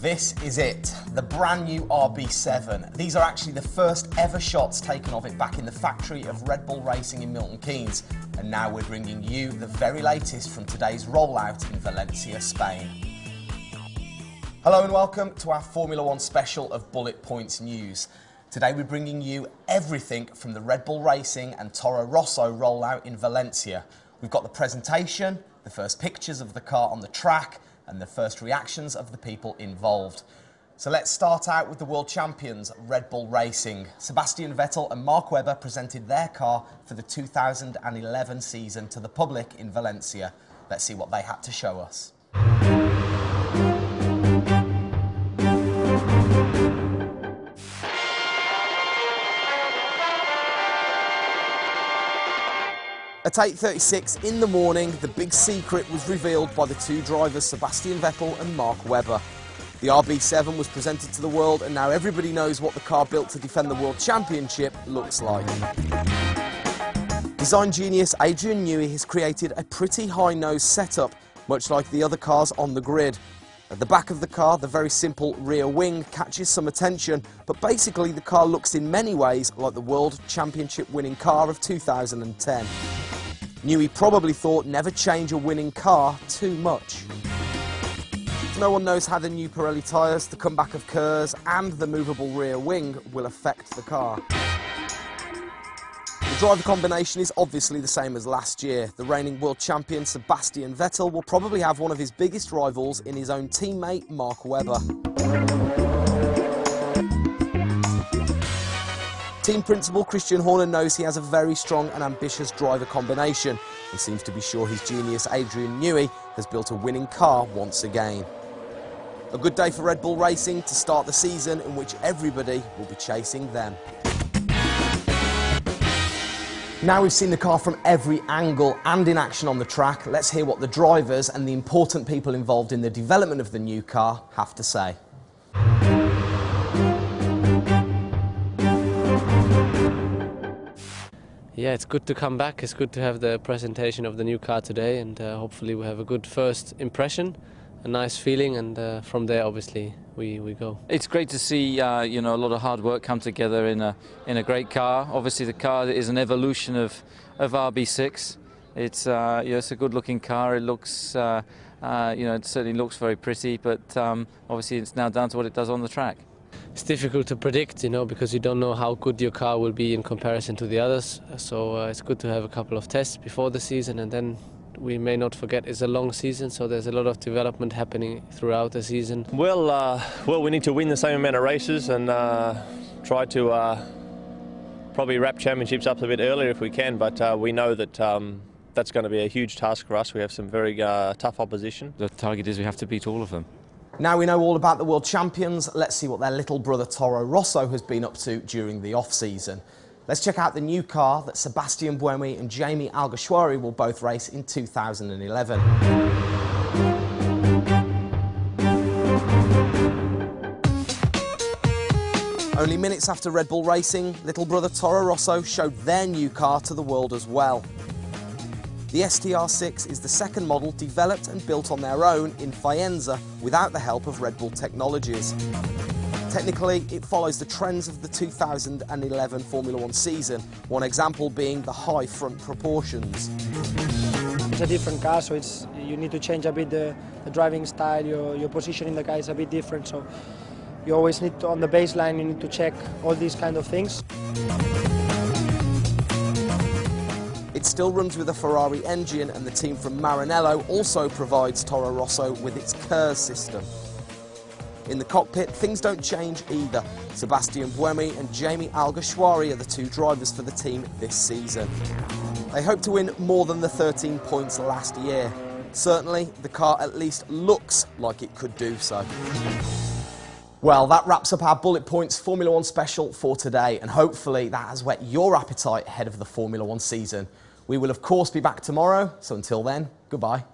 This is it, the brand new RB7. These are actually the first ever shots taken of it back in the factory of Red Bull Racing in Milton Keynes. And now we're bringing you the very latest from today's rollout in Valencia, Spain. Hello and welcome to our Formula One special of Bullet Points News. Today we're bringing you everything from the Red Bull Racing and Toro Rosso rollout in Valencia. We've got the presentation, the first pictures of the car on the track, and the first reactions of the people involved. So let's start out with the world champions, Red Bull Racing. Sebastian Vettel and Mark Webber presented their car for the 2011 season to the public in Valencia. Let's see what they had to show us. At 8:36 in the morning, the big secret was revealed by the two drivers, Sebastian Vettel and Mark Webber. The RB7 was presented to the world, and now everybody knows what the car built to defend the World Championship looks like. Design genius Adrian Newey has created a pretty high-nose setup, much like the other cars on the grid. At the back of the car, the very simple rear wing catches some attention, but basically the car looks in many ways like the World Championship winning car of 2010. Newey probably thought never change a winning car too much. No one knows how the new Pirelli tyres, the comeback of KERS and the movable rear wing will affect the car. The driver combination is obviously the same as last year. The reigning world champion Sebastian Vettel will probably have one of his biggest rivals in his own teammate Mark Webber. Team principal Christian Horner knows he has a very strong and ambitious driver combination and seems to be sure his genius Adrian Newey has built a winning car once again. A good day for Red Bull Racing to start the season in which everybody will be chasing them. Now we've seen the car from every angle and in action on the track, let's hear what the drivers and the important people involved in the development of the new car have to say. Yeah, it's good to come back. It's good to have the presentation of the new car today, and hopefully we have a good first impression, a nice feeling, and from there obviously we go. It's great to see you know, a lot of hard work come together in a great car. Obviously the car is an evolution of RB6. It's it's a good-looking car. It looks you know, it certainly looks very pretty, but obviously it's now down to what it does on the track. It's difficult to predict, you know, because you don't know how good your car will be in comparison to the others. So it's good to have a couple of tests before the season, and then we may not forget it's a long season, so there's a lot of development happening throughout the season. Well, we need to win the same amount of races and try to probably wrap championships up a bit earlier if we can, but we know that that's going to be a huge task for us. We have some very tough opposition. The target is we have to beat all of them. Now we know all about the world champions, let's see what their little brother Toro Rosso has been up to during the off-season. Let's check out the new car that Sebastian Buemi and Jamie Alguersuari will both race in 2011. Only minutes after Red Bull Racing, little brother Toro Rosso showed their new car to the world as well. The STR6 is the second model developed and built on their own in Faenza without the help of Red Bull technologies. Technically, it follows the trends of the 2011 Formula One season, one example being the high front proportions. It's a different car, so you need to change a bit the driving style, your position in the car is a bit different, so you always need to, on the baseline, you need to check all these kind of things. It still runs with a Ferrari engine, and the team from Maranello also provides Toro Rosso with its KERS system. In the cockpit, things don't change either. Sebastian Buemi and Jamie Alguersuari are the two drivers for the team this season. They hope to win more than the 13 points last year. Certainly, the car at least looks like it could do so. Well, that wraps up our Bullet Points Formula One special for today, and hopefully that has whet your appetite ahead of the Formula One season. We will of course be back tomorrow, so until then, goodbye.